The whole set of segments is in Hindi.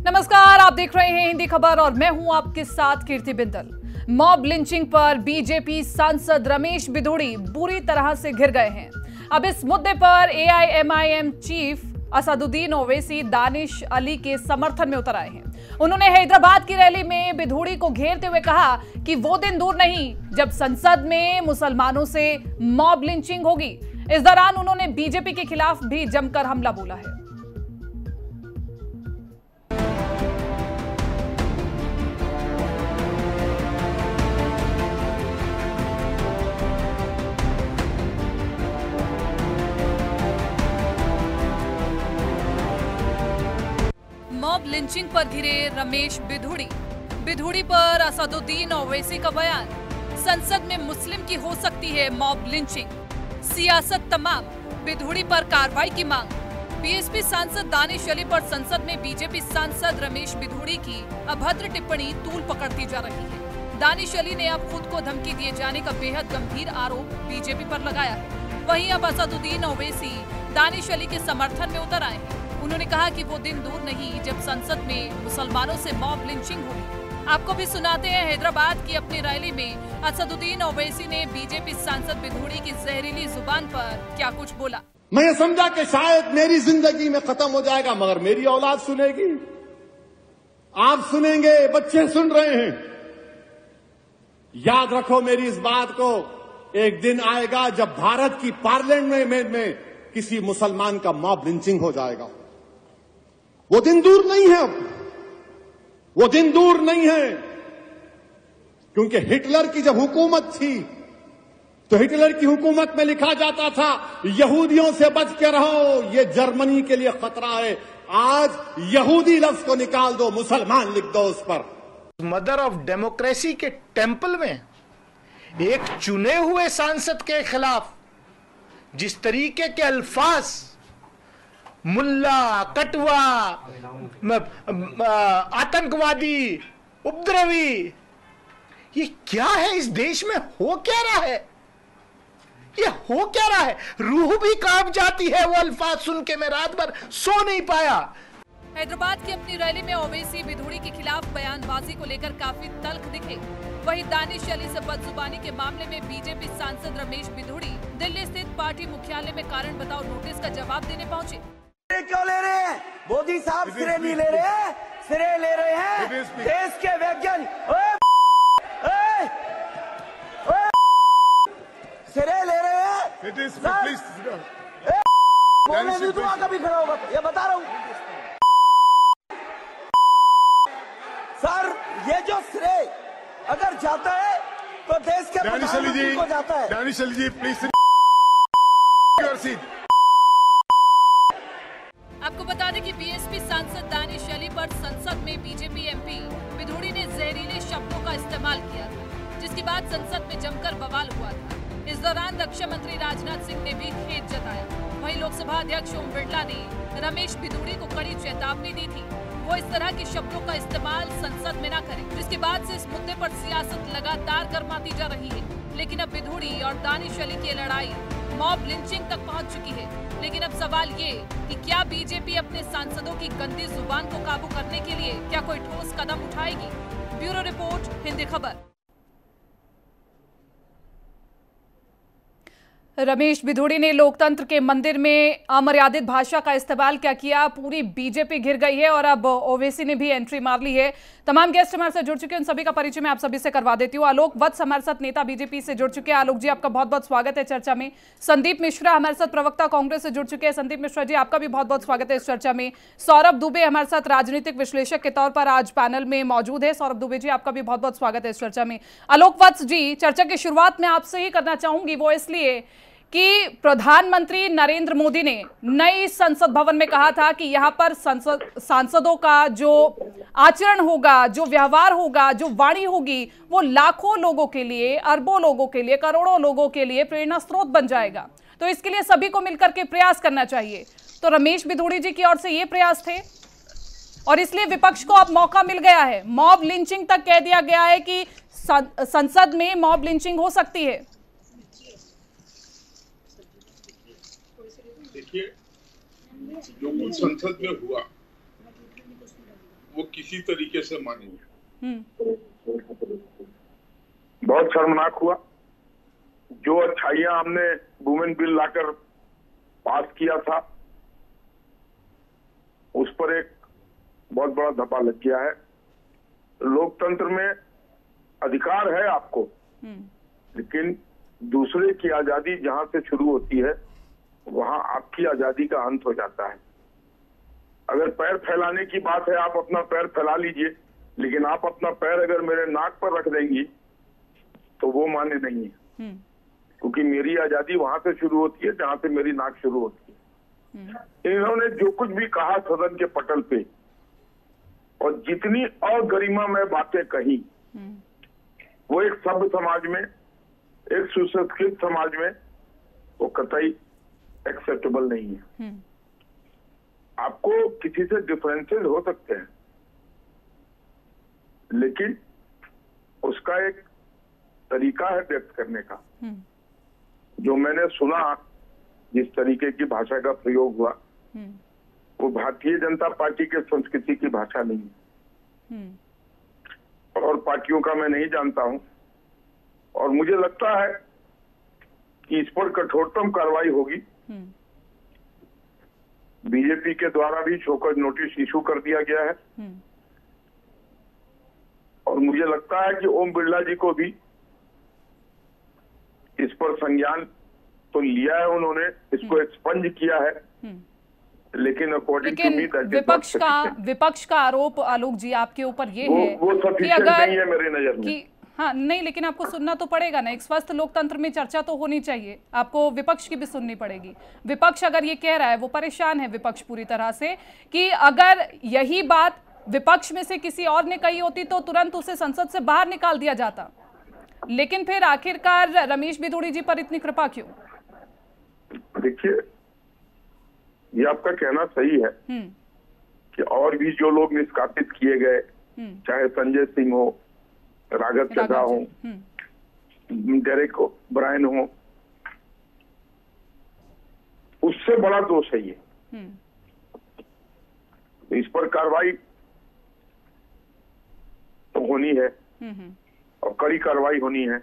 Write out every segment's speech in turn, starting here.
नमस्कार, आप देख रहे हैं हिंदी खबर और मैं हूं आपके साथ कीर्ति बिंदल। मॉब लिंचिंग पर बीजेपी सांसद रमेश बिधूड़ी बुरी तरह से घिर गए हैं। अब इस मुद्दे पर एआईएमआईएम चीफ असदुद्दीन ओवैसी दानिश अली के समर्थन में उतर आए हैं। उन्होंने हैदराबाद की रैली में बिधूड़ी को घेरते हुए कहा कि वो दिन दूर नहीं जब संसद में मुसलमानों से मॉब लिंचिंग होगी। इस दौरान उन्होंने बीजेपी के खिलाफ भी जमकर हमला बोला है। मॉब लिंचिंग पर घिरे रमेश बिधूड़ी पर असदुद्दीन ओवैसी का बयान। संसद में मुस्लिम की हो सकती है मॉब लिंचिंग, सियासत तमाम, बिधूड़ी पर कार्रवाई की मांग। बीएसपी सांसद दानिश अली पर संसद में बीजेपी सांसद रमेश बिधूड़ी की अभद्र टिप्पणी तूल पकड़ती जा रही है। दानिश अली ने अब खुद को धमकी दिए जाने का बेहद गंभीर आरोप बीजेपी पर लगाया है। वहीं अब असदुद्दीन ओवैसी दानिश अली के समर्थन में उतर आए हैं। उन्होंने कहा कि वो दिन दूर नहीं जब संसद में मुसलमानों से मॉब लिंचिंग होगी। आपको भी सुनाते हैं हैदराबाद की अपनी रैली में असदुद्दीन ओवैसी ने बीजेपी सांसद बिधूड़ी की जहरीली जुबान पर क्या कुछ बोला। मैं ये समझा कि शायद मेरी जिंदगी में खत्म हो जाएगा, मगर मेरी औलाद सुनेगी, आप सुनेंगे, बच्चे सुन रहे हैं। याद रखो मेरी इस बात को, एक दिन आएगा जब भारत की पार्लियामेंट में किसी मुसलमान का मॉब लिंचिंग हो जाएगा। वो दिन दूर नहीं है, वो दिन दूर नहीं है, क्योंकि हिटलर की जब हुकूमत थी तो हिटलर की हुकूमत में लिखा जाता था यहूदियों से बच के रहो, ये जर्मनी के लिए खतरा है। आज यहूदी लफ्ज को निकाल दो, मुसलमान लिख दो उस पर। मदर ऑफ डेमोक्रेसी के टेंपल में एक चुने हुए सांसद के खिलाफ जिस तरीके के अल्फाज मुल्ला, कटवा, आतंकवादी, उपद्रवी, ये क्या है? इस देश में हो क्या रहा है? ये हो क्या रहा है? रूह भी कांप जाती है वो अल्फाज सुन के। मैं रात भर सो नहीं पाया। हैदराबाद की अपनी रैली में ओवैसी बिधूड़ी के खिलाफ बयानबाजी को लेकर काफी तल्ख दिखे। वहीं दानिश अली से बदजुबानी के मामले में बीजेपी सांसद रमेश बिधूड़ी दिल्ली स्थित पार्टी मुख्यालय में कारण बताओ नोटिस का जवाब देने पहुंचे। क्यों ले रहे हैं मोदी साहब? सिरे नहीं ले रहे हैं, सिरे ले रहे हैं देश के वैज्ञानिक। सिरे ले रहे हैं, बोलने नहीं दूंगा कभी खड़ा होगा, ये बता रहा हूँ सर। ये जो श्रेय अगर जाता है तो देश के प्रधानमंत्री को जाता है। दानिश अली जी प्लीज योर सीट। आपको बता दें कि बीएसपी सांसद दानिश अली पर संसद में बीजेपी एमपी बिधूड़ी ने जहरीले शब्दों का इस्तेमाल किया था, जिसके बाद संसद में जमकर बवाल हुआ था। इस दौरान रक्षा मंत्री राजनाथ सिंह ने भी खेद जताया। वहीं लोकसभा अध्यक्ष ओम बिरला ने रमेश बिधूड़ी को कड़ी चेतावनी दी थी, वो इस तरह के शब्दों का इस्तेमाल संसद में न करें। जिसके बाद से इस मुद्दे पर सियासत लगातार गर्माती जा रही है। लेकिन अब बिधूड़ी और दानिश अली की लड़ाई मॉब लिंचिंग तक पहुंच चुकी है। लेकिन अब सवाल ये कि क्या बीजेपी अपने सांसदों की गंदी जुबान को काबू करने के लिए क्या कोई ठोस कदम उठाएगी? ब्यूरो रिपोर्ट, हिंदी खबर। रमेश बिधूड़ी ने लोकतंत्र के मंदिर में अमर्यादित भाषा का इस्तेमाल क्या किया, पूरी बीजेपी घिर गई है और अब ओवैसी ने भी एंट्री मार ली है। तमाम गेस्ट हमारे साथ जुड़ चुके हैं, उन सभी का परिचय मैं आप सभी से करवा देती हूँ। आलोक वत्स हमारे साथ नेता बीजेपी से जुड़ चुके हैं। आलोक जी, आपका बहुत बहुत स्वागत है चर्चा में। संदीप मिश्रा हमारे साथ प्रवक्ता कांग्रेस से जुड़ चुके हैं। संदीप मिश्रा जी, आपका भी बहुत बहुत स्वागत है इस चर्चा में। सौरभ दुबे हमारे साथ राजनीतिक विश्लेषक के तौर पर आज पैनल में मौजूद है। सौरभ दुबे जी, आपका भी बहुत बहुत स्वागत है इस चर्चा में। आलोक वत्स जी, चर्चा की शुरुआत में आपसे ही करना चाहूंगी, वो इसलिए कि प्रधानमंत्री नरेंद्र मोदी ने नई संसद भवन में कहा था कि यहां पर सांसदों का जो आचरण होगा, जो व्यवहार होगा, जो वाणी होगी, वो लाखों लोगों के लिए, अरबों लोगों के लिए, करोड़ों लोगों के लिए प्रेरणा स्रोत बन जाएगा। तो इसके लिए सभी को मिलकर के प्रयास करना चाहिए। तो रमेश बिधूड़ी जी की ओर से ये प्रयास थे और इसलिए विपक्ष को अब मौका मिल गया है। मॉब लिंचिंग तक कह दिया गया है कि संसद में मॉब लिंचिंग हो सकती है। देखिए, जो कुछ संसद में हुआ किसी तरीके से मानेंगे। बहुत शर्मनाक हुआ। जो अच्छाइयां हमने वुमेन बिल लाकर पास किया था, उस पर एक बहुत बड़ा धब्बा लग गया है। लोकतंत्र में अधिकार है आपको, लेकिन दूसरे की आजादी जहां से शुरू होती है वहां आपकी आजादी का अंत हो जाता है। अगर पैर फैलाने की बात है, आप अपना पैर फैला लीजिए, लेकिन आप अपना पैर अगर मेरे नाक पर रख देंगी तो वो मान्य नहीं है, क्योंकि मेरी आजादी वहां से शुरू होती है जहां से मेरी नाक शुरू होती है। इन्होंने जो कुछ भी कहा सदन के पटल पे और जितनी अगरिमामय बातें कही, वो एक सभ्य समाज में, एक सुसंस्कृत समाज में वो कतई एक्सेप्टेबल नहीं है। आपको किसी से डिफरेंसेस हो सकते हैं, लेकिन उसका एक तरीका है व्यक्त करने का। जो मैंने सुना, जिस तरीके की भाषा का प्रयोग हुआ, वो भारतीय जनता पार्टी के संस्कृति की भाषा नहीं है, और पार्टियों का मैं नहीं जानता हूं। और मुझे लगता है कि इस पर कठोरतम कार्रवाई होगी। बीजेपी के द्वारा भी शोकॉज नोटिस इशू कर दिया गया है, और मुझे लगता है कि ओम बिरला जी को भी इस पर संज्ञान तो लिया है उन्होंने, इसको एक्सपंज किया है, लेकिन अकॉर्डिंग टू मी विपक्ष का आरोप आलोक जी आपके ऊपर ये है वो कि अगर नहीं है मेरे नजर में। हाँ नहीं, लेकिन आपको सुनना तो पड़ेगा ना, एक स्वस्थ लोकतंत्र में चर्चा तो होनी चाहिए, आपको विपक्ष की भी सुननी पड़ेगी। विपक्ष अगर ये कह रहा है, वो परेशान है विपक्ष पूरी तरह से, कि अगर यही बात विपक्ष में से किसी और ने कही होती तो तुरंत उसे संसद से बाहर निकाल दिया जाता, लेकिन फिर आखिरकार रमेश बिधूड़ी जी पर इतनी कृपा क्यों? देखिए, ये आपका कहना सही है कि और भी जो लोग निष्कासित किए गए, चाहे संजय सिंह हो, राघव चड्ढा हो, डेरेक ब्रायन हो, उससे बड़ा दोष है ये। तो इस पर कार्रवाई तो होनी है, और कड़ी कार्रवाई होनी है।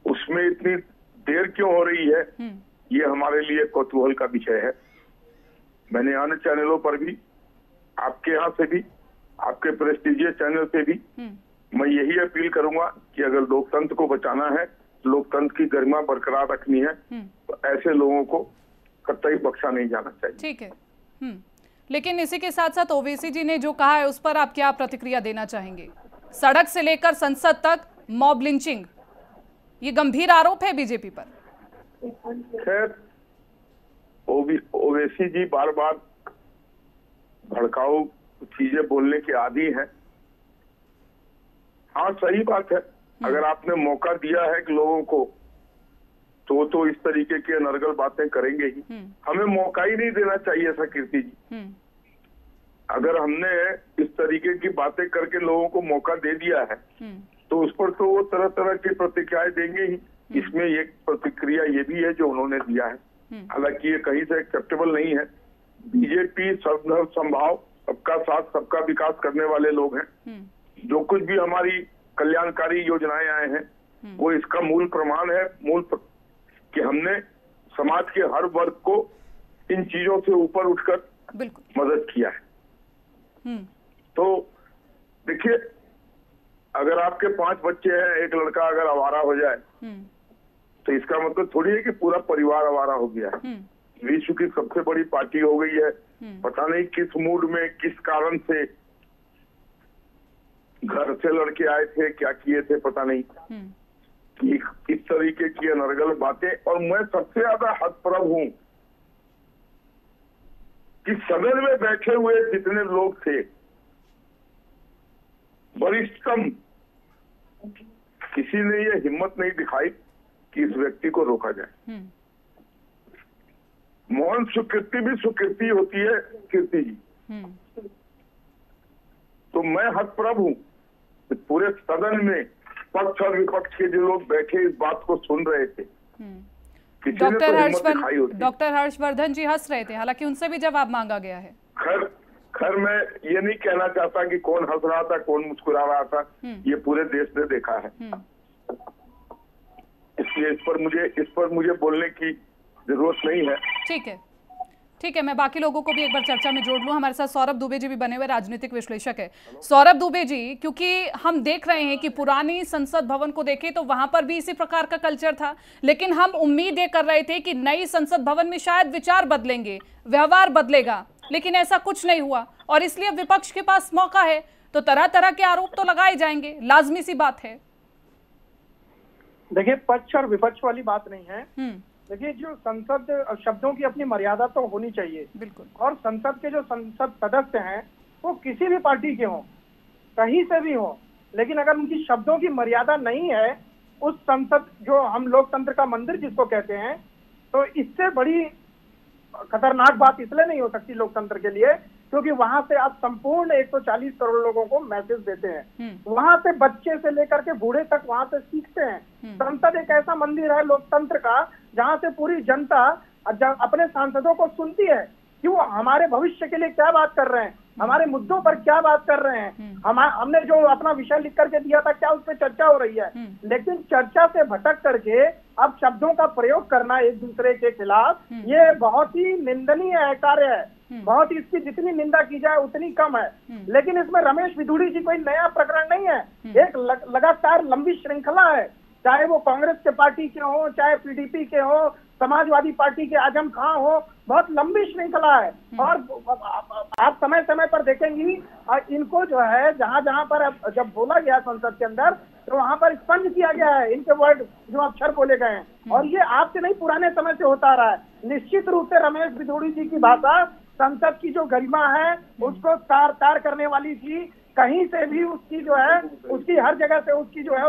उसमें इतनी देर क्यों हो रही है, ये हमारे लिए कौतूहल का विषय है। मैंने अन्य चैनलों पर भी, आपके यहाँ से भी, आपके प्रेस्टीजियस चैनल से भी मैं यही अपील करूंगा कि अगर लोकतंत्र को बचाना है, लोकतंत्र की गरिमा बरकरार रखनी है, तो ऐसे लोगों को कतई बख्शा नहीं जाना चाहिए। ठीक है। लेकिन इसी के साथ साथ ओवैसी जी ने जो कहा है, उस पर आप क्या प्रतिक्रिया देना चाहेंगे? सड़क से लेकर संसद तक मॉब लिंचिंग, ये गंभीर आरोप है बीजेपी पर। खैर, ओवैसी जी बार बार भड़काऊ चीजें बोलने के आदी हैं। हाँ, सही बात है, अगर आपने मौका दिया है कि लोगों को, तो इस तरीके की अनर्गल बातें करेंगे ही। हमें मौका ही नहीं देना चाहिए था कीर्ति जी। अगर हमने इस तरीके की बातें करके लोगों को मौका दे दिया है, तो उस पर तो वो तरह तरह की प्रतिक्रियाएं देंगे ही। इसमें एक प्रतिक्रिया ये भी है जो उन्होंने दिया है, हालांकि ये कहीं से एक्सेप्टेबल नहीं है। बीजेपी सर्वधर्म समभाव, सबका साथ सबका विकास करने वाले लोग हैं। जो कुछ भी हमारी कल्याणकारी योजनाएं आए हैं, वो इसका मूल प्रमाण है, कि हमने समाज के हर वर्ग को इन चीजों से ऊपर उठकर मदद किया है। तो देखिए, अगर आपके 5 बच्चे हैं, एक लड़का अगर आवारा हो जाए, तो इसका मतलब थोड़ी है कि पूरा परिवार आवारा हो गया है। विश्व की सबसे बड़ी पार्टी हो गई है, पता नहीं किस मूड में, किस कारण से घर से लड़के आए थे, क्या किए थे पता नहीं, कि इस तरीके की अनर्गल बातें। और मैं सबसे ज्यादा हतप्रभ हूं कि सदन में बैठे हुए जितने लोग थे, वरिष्ठतम किसी ने ये हिम्मत नहीं दिखाई कि इस व्यक्ति को रोका जाए। मौन स्वीकृति भी स्वीकृति होती है कीर्ति जी। तो मैं हतप्रभ हूं, पूरे सदन में पक्ष और विपक्ष के जो लोग बैठे इस बात को सुन रहे थे, डॉक्टर हर्षवर्धन जी हंस रहे थे, हालांकि उनसे भी जवाब मांगा गया है। खैर मैं ये नहीं कहना चाहता कि कौन हंस रहा था कौन मुस्कुरा रहा था, ये पूरे देश ने देखा है। इसलिए इस पर मुझे बोलने की जरूरत नहीं है। ठीक है, मैं बाकी लोगों को भी एक बार चर्चा में जोड़ लूं। हमारे साथ सौरभ दुबे जी भी बने हुए राजनीतिक विश्लेषक है। सौरभ दुबे जी, क्योंकि हम देख रहे हैं कि पुरानी संसद भवन को देखें तो वहां पर भी इसी प्रकार का कल्चर था, लेकिन हम उम्मीद ये कर रहे थे कि नई संसद भवन में शायद विचार बदलेंगे, व्यवहार बदलेगा, लेकिन ऐसा कुछ नहीं हुआ और इसलिए विपक्ष के पास मौका है तो तरह तरह के आरोप तो लगाए जाएंगे, लाजमी सी बात है। देखिए, पक्ष और विपक्ष वाली बात नहीं है। देखिए, जो संसद शब्दों की अपनी मर्यादा तो होनी चाहिए, बिल्कुल। और संसद के जो संसद सदस्य हैं वो किसी भी पार्टी के हों, कहीं से भी हों, लेकिन अगर उनकी शब्दों की मर्यादा नहीं है उस संसद, जो हम लोकतंत्र का मंदिर जिसको कहते हैं, तो इससे बड़ी खतरनाक बात इसलिए नहीं हो सकती लोकतंत्र के लिए क्योंकि वहां से आप संपूर्ण 140 करोड़ लोगों को मैसेज देते हैं। वहां से बच्चे से लेकर के बूढ़े तक वहां से सीखते हैं। संसद एक ऐसा मंदिर है लोकतंत्र का जहां से पूरी जनता अपने सांसदों को सुनती है कि वो हमारे भविष्य के लिए क्या बात कर रहे हैं, हमारे मुद्दों पर क्या बात कर रहे हैं। हमने जो अपना विषय लिख करके दिया था क्या उस पर चर्चा हो रही है, लेकिन चर्चा से भटक करके अब शब्दों का प्रयोग करना एक दूसरे के खिलाफ, ये बहुत ही निंदनीय कार्य है। बहुत इसकी जितनी निंदा की जाए उतनी कम है। लेकिन इसमें रमेश बिधूड़ी जी कोई नया प्रकरण नहीं है, एक लगातार लंबी श्रृंखला है, चाहे वो कांग्रेस के पार्टी के हो, चाहे पीडीपी के हो, समाजवादी पार्टी के आजम खां हो, बहुत लंबी श्रृंखला है। और आप समय समय पर देखेंगी इनको जो है जहां जहां पर जब बोला गया संसद के अंदर तो वहां पर स्पंज किया गया है, इनके वर्ड जो अक्षर बोले गए हैं। और ये आपसे नहीं पुराने समय से होता रहा है। निश्चित रूप से रमेश बिधूड़ी जी की भाषा संसद की जो गरिमा है उसको तार तार करने वाली थी। कहीं से भी उसकी जो है उसकी हर जगह से उसकी जो है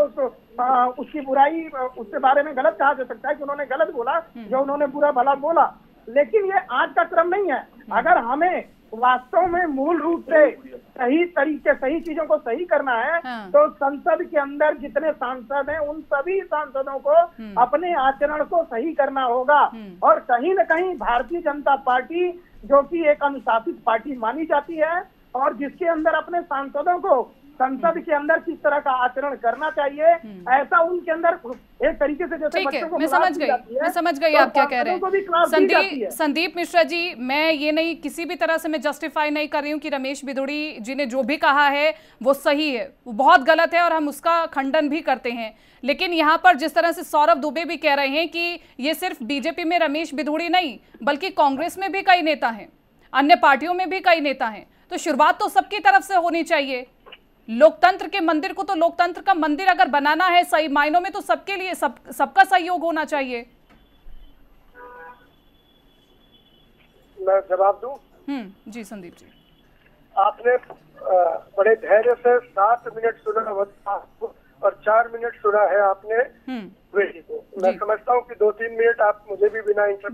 उसकी बुराई उसके बारे में गलत कहा जा सकता है कि उन्होंने गलत बोला, जो उन्होंने बुरा भला बोला, लेकिन ये आज का क्रम नहीं है। अगर हमें वास्तव में मूल रूप से सही तरीके सही चीजों को सही करना है तो संसद के अंदर जितने सांसद हैं उन सभी सांसदों को अपने आचरण को सही करना होगा। और कहीं न कहीं भारतीय जनता पार्टी जो कि एक अनुशासित पार्टी मानी जाती है और जिसके अंदर अपने सांसदों को संसद के अंदर किस तरह का आचरण करना चाहिए, ऐसा उनके अंदर एक तरीके से जैसे बच्चों को मैं समझ गई आप क्या कह रहे हैं। संदीप मिश्रा जी, मैं ये नहीं किसी भी तरह से मैं जस्टिफाई नहीं कर रही हूँ कि रमेश बिधूड़ी जी ने जो भी कहा है वो सही है, वो बहुत गलत है और हम उसका खंडन भी करते हैं। लेकिन यहाँ पर जिस तरह से सौरभ दुबे भी कह रहे हैं कि ये सिर्फ बीजेपी में रमेश बिधूड़ी नहीं बल्कि कांग्रेस में भी कई नेता हैं, अन्य पार्टियों में भी कई नेता हैं, तो शुरुआत तो सबकी तरफ से होनी चाहिए। लोकतंत्र के मंदिर को तो लोकतंत्र का मंदिर अगर बनाना है सही मायनों में तो सबके लिए सबका सहयोग होना चाहिए। मैं जवाब दूं? जी संदीप जी, आपने बड़े धैर्य से 7 मिनट सुना और 4 मिनट सुना है आपने बेटी को। मैं समझता हूं कि 2-3 मिनट आप मुझे भी बिना इंटरप्ट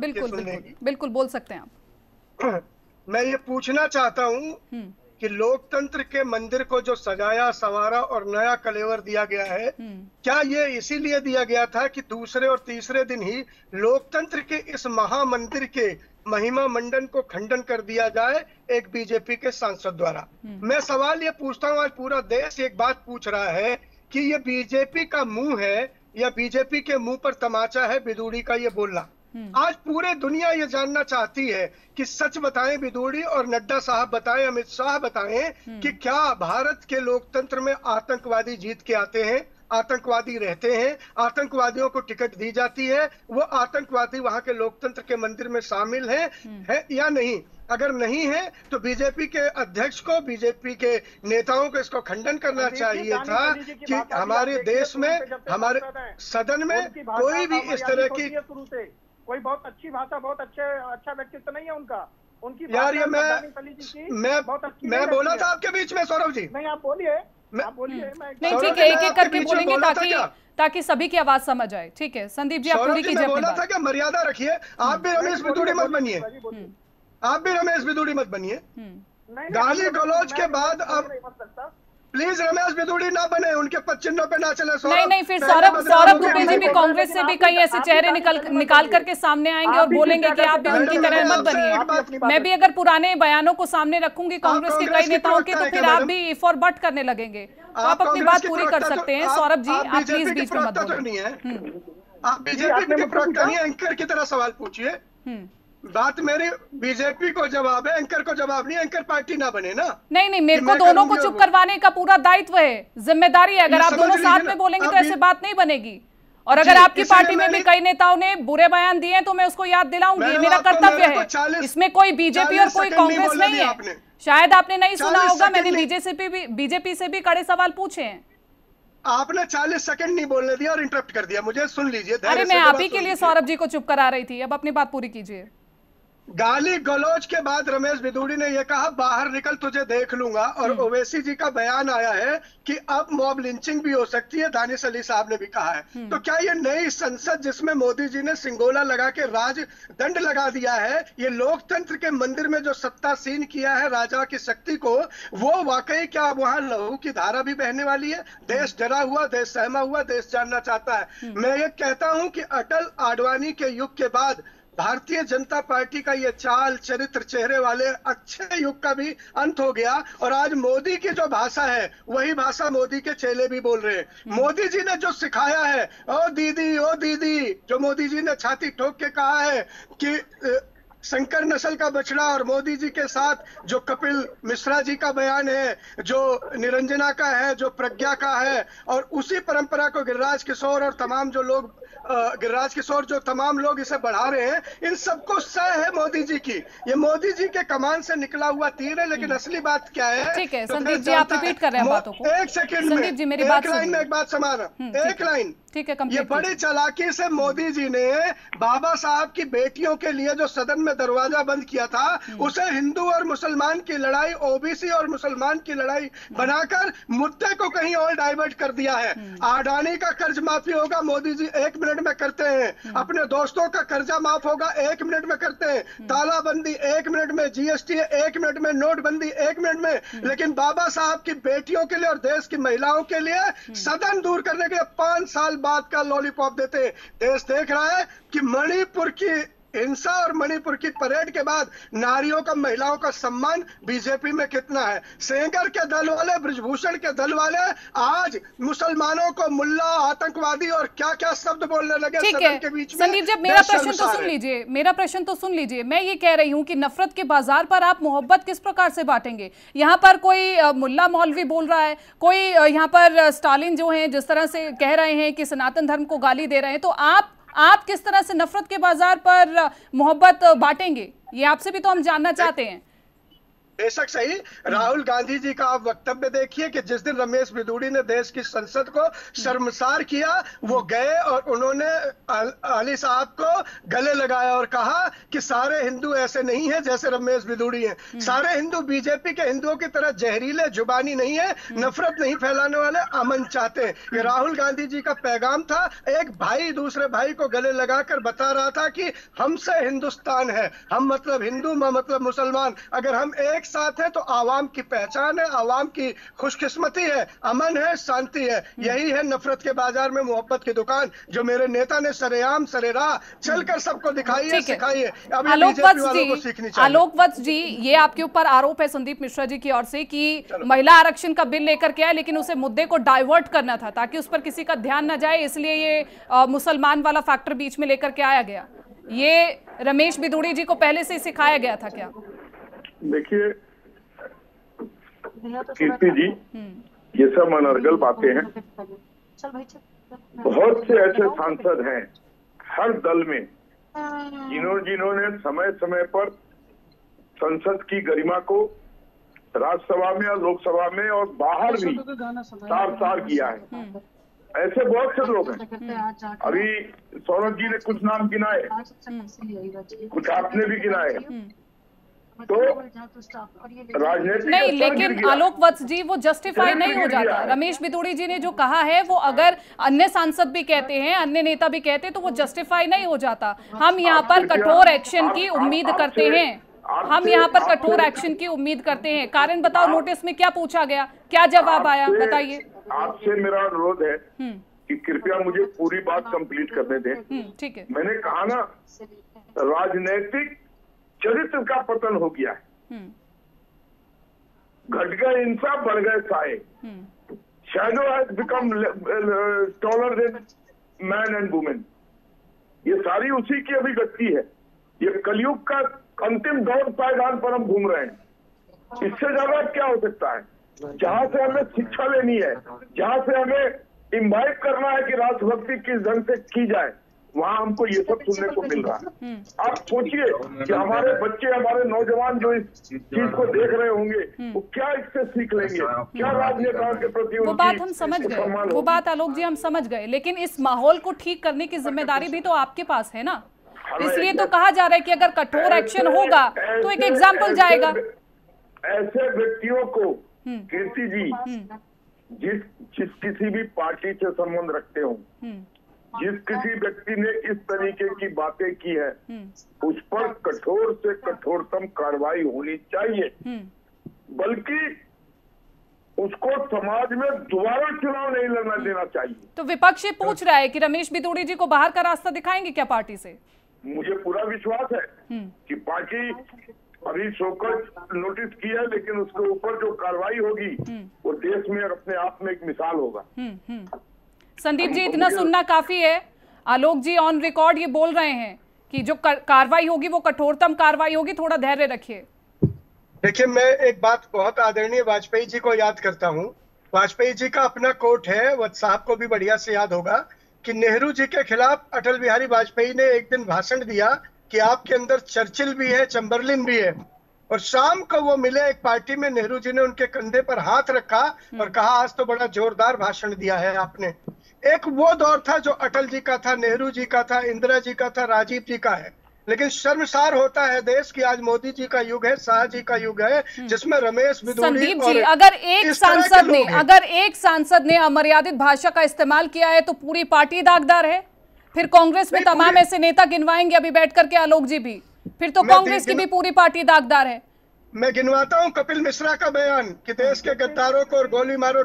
बिल्कुल बोल सकते हैं आप। मैं ये पूछना चाहता हूं कि लोकतंत्र के मंदिर को जो सजाया संवारा और नया कलेवर दिया गया है, क्या ये इसीलिए दिया गया था कि दूसरे और तीसरे दिन ही लोकतंत्र के इस महामंदिर के महिमा मंडन को खंडन कर दिया जाए एक बीजेपी के सांसद द्वारा? मैं सवाल ये पूछता हूँ, आज पूरा देश एक बात पूछ रहा है कि ये बीजेपी का मुंह है या बीजेपी के मुंह पर तमाचा है बिधूड़ी का ये बोलना? आज पूरे दुनिया ये जानना चाहती है कि सच बताएं बिधूड़ी और नड्डा साहब बताएं, अमित शाह बताएं कि क्या भारत के लोकतंत्र में आतंकवादी जीत के आते हैं, आतंकवादी रहते हैं, आतंकवादियों को टिकट दी जाती है, वो आतंकवादी वहां के लोकतंत्र के मंदिर में शामिल है या नहीं? अगर नहीं है तो बीजेपी के अध्यक्ष को, बीजेपी के नेताओं को इसको खंडन करना चाहिए था कि हमारे देश में, हमारे सदन में कोई भी इस तरह की कोई बहुत अच्छी भाषा, बहुत अच्छा व्यक्तित्व नहीं है उनकी यार। ये मैं बोला था आपके बीच में सौरभ जी? नहीं, आप बोलिए। नहीं ठीक है, एक एक करके बोलेंगे ताकि सभी की आवाज समझ आए। ठीक है संदीप जी, आप पूरी कीजिए। बोला था कि मर्यादा रखिए, आप भी रमेश बिधूड़ी मत बनिए, आप भी रमेश बिधूड़ी मत बनिए। गाली गलौज के बाद अब प्लीज रमेश बिदूड़ी ना बने, उनके पद चिन्हों पे ना चले। नहीं, फिर सौरभ दुबे जी भी कांग्रेस से भी कई ऐसे चेहरे निकाल करके सामने आएंगे और बोलेंगे कि आप भी उनकी तरह मत बनिए। मैं भी अगर पुराने बयानों को सामने रखूंगी कांग्रेस के कई नेताओं के, तो फिर आप भी इफ और बट करने लगेंगे। तो आप अपनी बात पूरी कर सकते हैं। सौरभ जी, आप प्लीज बीच में मत बोलिए। आप बीजेपी के प्रवक्ता नहीं है, एंकर की तरह सवाल पूछिए। बात मेरी बीजेपी को जवाब है, एंकर को जवाब नहीं। एंकर पार्टी ना बने ना। नहीं, मेरे को दोनों को चुप करवाने का पूरा दायित्व है, जिम्मेदारी है। अगर आप दोनों साथ में बोलेंगे तो ऐसे बात नहीं बनेगी। और अगर आपकी पार्टी में भी कई नेताओं ने बुरे बयान दिए तो मैं उसको याद दिलाऊंगी, मेरा कर्तव्य है। इसमें कोई बीजेपी और कोई कांग्रेस नहीं है। शायद आपने नहीं सुना होगा, मैंने बीजेपी से भी कड़े सवाल पूछे हैं। आपने 40 सेकंड नहीं बोलने दिया और इंटरप्ट कर दिया मुझे। सुन लीजिए। अरे मैं आप ही के लिए सौरभ जी को चुप करा रही थी, अब अपनी बात पूरी कीजिए। गाली गलौज के बाद रमेश बिदूड़ी ने यह कहा बाहर निकल तुझे देख लूंगा। और ओवैसी जी का बयान आया है कि अब मॉब लिंचिंग भी हो सकती है, दानिश अली साहब ने भी कहा है। तो क्या ये नई संसद जिसमें मोदी जी ने सिंगोला लगा के राज दंड लगा दिया है, ये लोकतंत्र के मंदिर में जो सत्तासीन किया है राजा की शक्ति को, वो वाकई क्या वहां लहू की धारा भी बहने वाली है? देश डरा हुआ, देश सहमा हुआ, देश जानना चाहता है। मैं ये कहता हूं कि अटल आडवाणी के युग के बाद भारतीय जनता पार्टी का ये चाल चरित्र चेहरे वाले अच्छे युग का भी अंत हो गया। और आज मोदी की जो भाषा है वही भाषा मोदी के चेले भी बोल रहे हैं। मोदी जी ने जो सिखाया है, ओ दीदी, जो मोदी जी ने छाती ठोक के कहा है कि शंकर नस्ल का बछड़ा, और मोदी जी के साथ जो कपिल मिश्रा जी का बयान है, जो निरंजना का है, जो प्रज्ञा का है, और उसी परंपरा को गिरिराज किशोर और तमाम जो लोग जो तमाम लोग इसे बढ़ा रहे हैं, इन सबको सह है मोदी जी की। ये मोदी जी के कमान से निकला हुआ तीर है। लेकिन असली बात क्या है? ठीक है संदीप जी, आप रिपीट कर रहे हैं बातों को। एक सेकंड में, संदीप जी मेरी बात सुनिए। एक बात समाना, एक लाइन। ठीक है, ये बड़ी चालाकी से मोदी जी ने बाबा साहब की बेटियों के लिए जो सदन में दरवाजा बंद किया था, उसे हिंदू और मुसलमान की लड़ाई, ओबीसी और मुसलमान की लड़ाई बनाकर मुद्दे को कहीं और डाइवर्ट कर दिया है। अडानी का कर्ज माफी होगा, मोदी जी 1 मिनट में करते हैं। अपने दोस्तों का कर्जा माफ होगा, 1 मिनट में करते हैं। तालाबंदी 1 मिनट में, जीएसटी 1 मिनट में, नोटबंदी 1 मिनट में। लेकिन बाबा साहब की बेटियों के लिए और देश की महिलाओं के लिए सदन दूर करने के लिए 5 साल बाद का लॉलीपॉप देते। देश देख रहा है कि मणिपुर की हिंसा और मणिपुर की परेड के बाद नारियों का, महिलाओं का सम्मान बीजेपी में कितना है। सेंगर के दल वाले, ब्रिजभूषण के दल वाले आज मुसलमानों को मुल्ला, आतंकवादी और क्या क्या शब्द बोलने लगे सदन के बीच में। संदीप जी, मेरा प्रश्न तो सुन लीजिए। मैं ये कह रही हूँ कि नफरत के बाजार पर आप मोहब्बत किस प्रकार से बांटेंगे? यहाँ पर कोई मुल्ला मौलवी बोल रहा है, कोई यहाँ पर स्टालिन जो है जिस तरह से कह रहे हैं कि सनातन धर्म को गाली दे रहे हैं, तो आप किस तरह से नफरत के बाजार पर मोहब्बत बांटेंगे? ये आपसे भी तो हम जानना चाहते हैं। बेशक सही। राहुल गांधी जी का आप वक्तव्य देखिए कि जिस दिन रमेश बिदूड़ी ने देश की संसद को शर्मसार किया, वो गए और उन्होंने अली साहब को गले लगाया और कहा कि सारे हिंदू ऐसे नहीं है जैसे रमेश बिदूड़ी हैं। सारे हिंदू बीजेपी के हिंदुओं की तरह जहरीले जुबानी नहीं है, नफरत नहीं फैलाने वाले, अमन चाहते हैं। ये राहुल गांधी जी का पैगाम था। एक भाई दूसरे भाई को गले लगाकर बता रहा था कि हमसे हिंदुस्तान है, हम मतलब हिंदू, मतलब मुसलमान। अगर हम एक साथ है तो आवाम की पहचान है, आवाम की खुशकिस्मती है, अमन है, शांति है। यही है नफरत के बाजार में मोहब्बत की दुकान, जो मेरे नेता ने सरेआम सरेराह चलकर सबको दिखाई है, सिखाई है। अब आलोक वत्स जी, ये आपके ऊपर आरोप है संदीप मिश्रा जी की ओर से कि महिला आरक्षण का बिल लेकर के आए, लेकिन उसे मुद्दे को डाइवर्ट करना था ताकि उस पर किसी का ध्यान न जाए, इसलिए ये मुसलमान वाला फैक्टर बीच में लेकर के आया गया। ये रमेश बिदूड़ी जी को पहले से ही सिखाया गया था क्या? देखिए कीर्ति जी, ये सब अनर्गल बातें हैं। बहुत से ऐसे सांसद हैं हर दल में जिन्होंने समय समय पर संसद की गरिमा को राज्यसभा में और लोकसभा में और बाहर भी तार किया है। ऐसे बहुत से लोग हैं। अभी सौरभ जी ने कुछ नाम गिनाए, कुछ आपने भी गिनाए। तो राजनीतिक नहीं, लेकिन आलोक वत्स जी वो जस्टिफाई नहीं हो जाता। रमेश बिदूड़ी जी ने जो कहा है वो अगर अन्य सांसद भी कहते हैं, अन्य नेता भी कहते हैं, तो वो जस्टिफाई नहीं हो जाता। हम यहाँ पर कठोर एक्शन की उम्मीद करते हैं। हम यहाँ पर कठोर एक्शन की उम्मीद करते हैं। कारण बताओ, नोटिस में क्या पूछा गया, क्या जवाब आया, बताइए। आपसे मेरा अनुरोध है कि कृपया मुझे पूरी बात कंप्लीट करने दें। ठीक है। मैंने कहा ना, राजनीतिक चरित्र का पतन हो गया है, घट गए इंसाफ, बढ़ गए साए। Shadow has become taller than man and women. ये सारी उसी की अभिव्यक्ति है। ये कलयुग का अंतिम दौर पायदान पर हम घूम रहे हैं। इससे ज्यादा क्या हो सकता है? जहां से हमें शिक्षा लेनी है, जहां से हमें इम्बाइब करना है कि राष्ट्रभक्ति किस ढंग से की जाए, वहाँ हमको ये सब सुनने को मिल रहा है। आप सोचिए कि हमारे बच्चे, हमारे नौजवान जो इस चीज को देख रहे होंगे, वो क्या इससे सीख लेंगे, क्या राजनेताओं के प्रति वो बात हम समझ गए, वो बात आलोक जी हम समझ गए, लेकिन इस माहौल को ठीक करने की जिम्मेदारी भी तो आपके पास है ना। इसलिए तो कहा जा रहा है कि अगर कठोर एक्शन होगा तो एक एग्जाम्पल जाएगा। ऐसे व्यक्तियों को कीर्ति जी, जिस किसी भी पार्टी से संबंध रखते हो, जिस किसी व्यक्ति ने इस तरीके की बातें की है, उस पर कठोर से कठोरतम कार्रवाई होनी चाहिए। बल्कि उसको समाज में दोबारा चुनाव नहीं लड़ना देना चाहिए। तो विपक्ष ये पूछ रहा है कि रमेश बिधूड़ी जी को बाहर का रास्ता दिखाएंगे क्या पार्टी से? मुझे पूरा विश्वास है कि पार्टी अभी शोकत नोटिस किया है, लेकिन उसके ऊपर जो कार्रवाई होगी वो देश में और अपने आप में एक मिसाल होगा। संदीप जी, इतना सुनना काफी है। आलोक जी ऑन रिकॉर्ड ये बोल रहे हैं कि जो कार्रवाई होगी वो कठोरतम कार्रवाई होगी, थोड़ा धैर्य रखिए। देखिए, मैं एक बात बहुत आदरणीय वाजपेयी जी को याद करता हूँ। वाजपेयी जी का अपना कोट है, वत्स साहब को भी बढ़िया से याद होगा, कि नेहरू जी के खिलाफ अटल बिहारी वाजपेयी ने एक दिन भाषण दिया कि आपके अंदर चर्चिल भी है, चैम्बरलिन भी है। और शाम को वो मिले एक पार्टी में, नेहरू जी ने उनके कंधे पर हाथ रखा और कहा, आज तो बड़ा जोरदार भाषण दिया है आपने। एक वो दौर था जो अटल जी का था, नेहरू जी का था, इंदिरा जी का था, राजीव जी का है। लेकिन शर्मसार होता है देश की आज मोदी जी का युग है, शाह जी का युग है, जिसमें रमेश बिधूड़ी। संदीप जी, अगर एक सांसद ने अमर्यादित भाषा का इस्तेमाल किया है तो पूरी पार्टी दागदार है। फिर कांग्रेस में तमाम ऐसे नेता गिनवाएंगे अभी बैठ करके आलोक जी भी, फिर तो कांग्रेस की भी पूरी पार्टी दागदार है। मैं गिनवाता हूँ कपिल मिश्रा का बयान कि देश के गद्दारों को और गोली मारो ...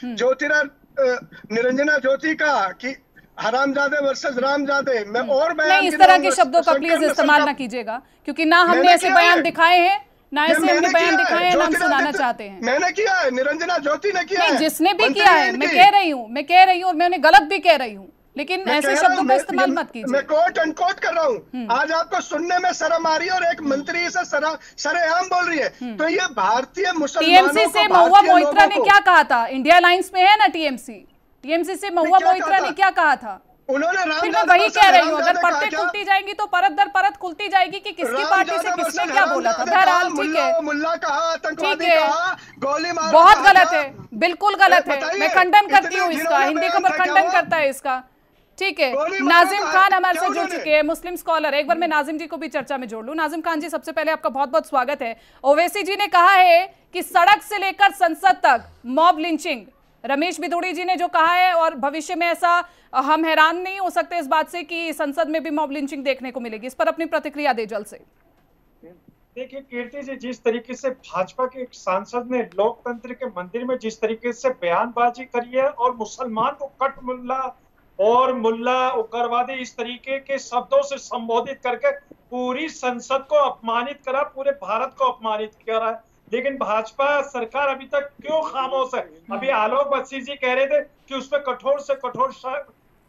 ज्योतिरादित्य निरंजना ज्योति का कि हरामजादे वर्सेस रामजादे। मैं और बयान नहीं, इस तरह के शब्दों का प्लीज इस्तेमाल ना कीजिएगा, क्योंकि ना हमने ऐसे बयान दिखाए हैं, ना ऐसे हमने बयान दिखाए हैं, ना हम सुनाना चाहते हैं। मैंने किया है, निरंजना ज्योति ने किया है, जिसने भी किया है। मैं कह रही हूँ और मैं उन्हें गलत भी कह रही हूँ, लेकिन ऐसे शब्दों का इस्तेमाल मत कीजिए। मैं कोट अनकोट कर रहा हूँ। आज आपको सुनने में शर्म आ रही है और एक मंत्री से सरेआम बोल रही है। तो ये भारतीय मुसलमानों टीएमसी से महुआ मोइत्रा ने क्या कहा था? इंडिया अलायंस में है ना टीएमसी से महुआ मोइत्रा ने क्या कहा था? उन्होंने फिर मैं वही कह रही हूँ, अगर परतें खुलती जाएंगी तो परत दर परत खुलती जाएगी कि किसकी पार्टी से किसने क्या बोला था। बहरहाल ठीक है, मुल्ला कहा, आतंकवादी कहा, गोली मारो, बहुत गलत है, बिल्कुल गलत है। मैं खंडन करती हूँ इसका, हिंदी खबर खंडन करता है इसका। ठीक है, नाजिम खान हमारे से जुड़ चुके हैं, मुस्लिम स्कॉलर। एक बार मैं नाजिम जी को भी चर्चा में जोड़ लूं। नाजिम खान जी, सबसे पहले आपका बहुत बहुत स्वागत है। ओवैसी जी ने कहा है कि सड़क से लेकर संसद तक मॉब लिंचिंग, रमेश बिधूड़ी जी ने जो कहा है, और भविष्य में ऐसा हम हैरान नहीं हो सकते इस बात से कि संसद में भी मॉब लिंचिंग देखने को मिलेगी। इस पर अपनी प्रतिक्रिया दे जल्द से। देखिए कीर्ति जी, जिस तरीके से भाजपा के एक सांसद ने लोकतंत्र के मंदिर में जिस तरीके से बयानबाजी करी है और मुसलमान को कट मुल्ला और मुल्ला उग्रवादी इस तरीके के शब्दों से संबोधित करके पूरी संसद को अपमानित करा, पूरे भारत को अपमानित करा है। लेकिन भाजपा सरकार अभी तक क्यों खामोश है? अभी आलोक बख्शी जी कह रहे थे कि उस पर कठोर से कठोर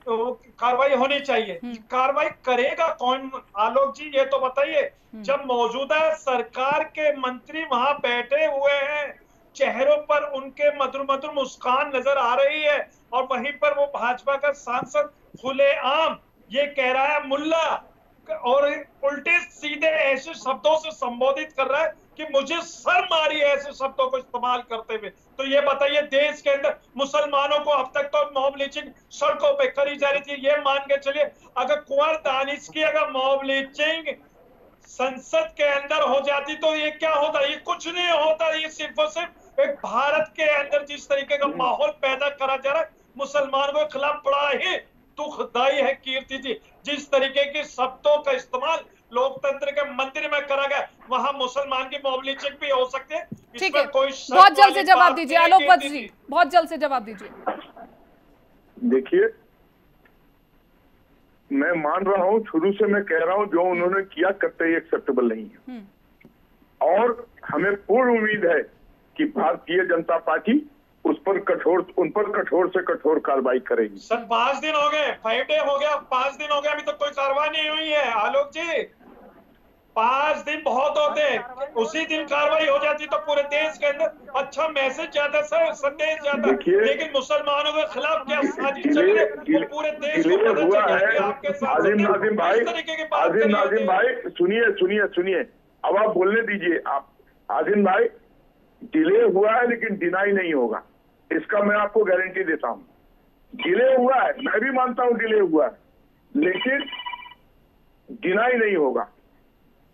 कार्रवाई होनी चाहिए। कार्रवाई करेगा कौन आलोक जी, ये तो बताइए। जब मौजूदा सरकार के मंत्री वहां बैठे हुए हैं, चेहरों पर उनके मधुर मधुर मुस्कान नजर आ रही है, और वहीं पर वो भाजपा का सांसद खुलेआम ये कह रहा है मुल्ला, और उल्टे सीधे ऐसे शब्दों से संबोधित कर रहा है कि मुझे शर्म आ रही है ऐसे शब्दों को इस्तेमाल करते हुए। तो ये बताइए, देश के अंदर मुसलमानों को अब तक तो मॉब लिंचिंग सड़कों पे करी जा रही थी। ये मान के चलिए, अगर कुंवर दानिश की अगर मॉब लिंचिंग संसद के अंदर हो जाती तो ये क्या होता? ये कुछ नहीं होता। ये सिर्फ और सिर्फ एक भारत के अंदर जिस तरीके का माहौल पैदा करा जा रहा है मुसलमानों के खिलाफ, बड़ा ही दुखदाई है कीर्ति जी। जिस तरीके के शब्दों का इस्तेमाल लोकतंत्र के मंदिर में करा गया, वहां मुसलमान की मॉब लिंचिंग भी हो सकती है। ठीक है, बहुत जल्द से जवाब दीजिए आलोक वत्स जी, बहुत जल्द से जवाब दीजिए। देखिए, मैं मान रहा हूं, शुरू से मैं कह रहा हूं, जो उन्होंने किया कतई एक्सेप्टेबल नहीं है, और हमें पूर्ण उम्मीद है कि भारतीय जनता पार्टी उन पर कठोर से कठोर कार्रवाई करेगी। सर 5 दिन हो गए, 5 डे हो गया, 5 दिन हो गया, अभी तो कोई कार्रवाई नहीं हुई है आलोक जी। 5 दिन बहुत होते, उसी दिन कार्रवाई हो जाती तो पूरे देश के अंदर अच्छा मैसेज जाता, सर संदेश जाता। लेकिन मुसलमानों के खिलाफ क्या साजिश चल रही है, पूरे देश को पता चल गया कि आपके साथ नाजिम भाई सुनिए, अब आप बोलने दीजिए। आप आजिम भाई, डिले हुआ है लेकिन डिनाई नहीं होगा, इसका मैं आपको गारंटी देता हूं। डिले हुआ है, मैं भी मानता हूं डिले हुआ है, लेकिन डिनाई नहीं होगा,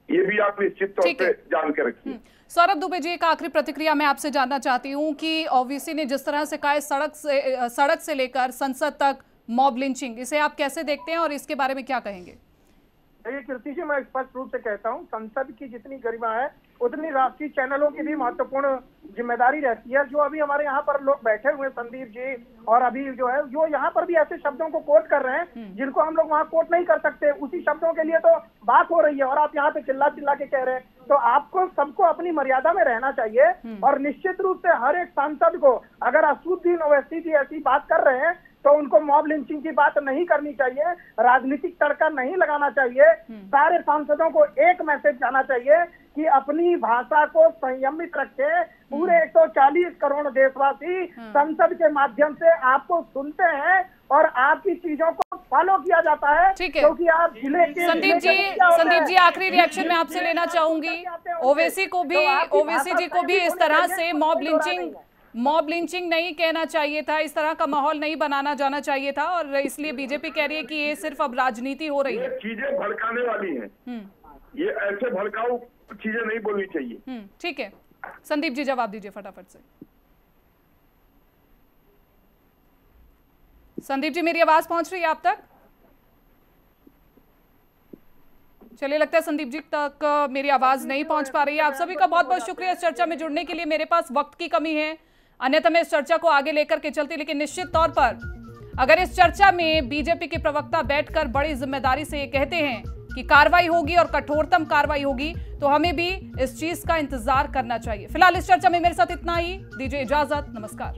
ये भी आप निश्चित तौर पे जान के रखिए। सौरभ दुबे जी, एक आखिरी प्रतिक्रिया मैं आपसे जानना चाहती हूं कि ओवैसी ने जिस तरह से कहा सड़क से लेकर संसद तक मॉब लिंचिंग, इसे आप कैसे देखते हैं और इसके बारे में क्या कहेंगे? ये कीर्ति जी, मैं स्पष्ट रूप से कहता हूँ, संसद की जितनी गरिमा है उतनी राष्ट्रीय चैनलों की भी महत्वपूर्ण जिम्मेदारी रहती है। जो अभी हमारे यहाँ पर लोग बैठे हुए संदीप जी, और अभी जो है जो यहाँ पर भी ऐसे शब्दों को कोट कर रहे हैं जिनको हम लोग वहाँ कोट नहीं कर सकते, उसी शब्दों के लिए तो बात हो रही है, और आप यहाँ पे चिल्ला चिल्ला के कह रहे हैं। तो आपको सबको अपनी मर्यादा में रहना चाहिए, और निश्चित रूप से हर एक सांसद को, अगर असदुद्दीन ओवैसी जी ऐसी बात कर रहे हैं तो उनको मॉब लिंचिंग की बात नहीं करनी चाहिए, राजनीतिक तड़का नहीं लगाना चाहिए। सारे सांसदों को एक मैसेज जाना चाहिए कि अपनी भाषा को संयमित रखे। पूरे 140 करोड़ देशवासी संसद के माध्यम से आपको सुनते हैं और आपकी चीजों को फॉलो किया जाता है, क्योंकि आप जिले के संदीप जी आखिरी रिएक्शन मैं आपसे लेना चाहूंगी। ओवैसी जी को भी इस तरह से मॉब लिंचिंग नहीं कहना चाहिए था, इस तरह का माहौल नहीं बनाना जाना चाहिए था, और इसलिए बीजेपी कह रही है कि ये सिर्फ अब राजनीति हो रही है। चीजें भड़काने वाली हैं, ये ऐसे भड़काऊ चीजें नहीं बोलनी चाहिए। ठीक है, संदीप जी जवाब दीजिए फटाफट से। संदीप जी, मेरी आवाज पहुंच रही है आप तक? चलिए, लगता है संदीप जी तक मेरी आवाज नहीं पहुंच पा रही है। आप सभी का बहुत बहुत शुक्रिया इस चर्चा में जुड़ने के लिए। मेरे पास वक्त की कमी है, अन्यथा मैं इस चर्चा को आगे लेकर के चलती, लेकिन निश्चित तौर पर अगर इस चर्चा में बीजेपी के प्रवक्ता बैठकर बड़ी जिम्मेदारी से ये कहते हैं कि कार्रवाई होगी और कठोरतम कार्रवाई होगी, तो हमें भी इस चीज का इंतजार करना चाहिए। फिलहाल इस चर्चा में मेरे साथ इतना ही, दीजिए इजाजत, नमस्कार।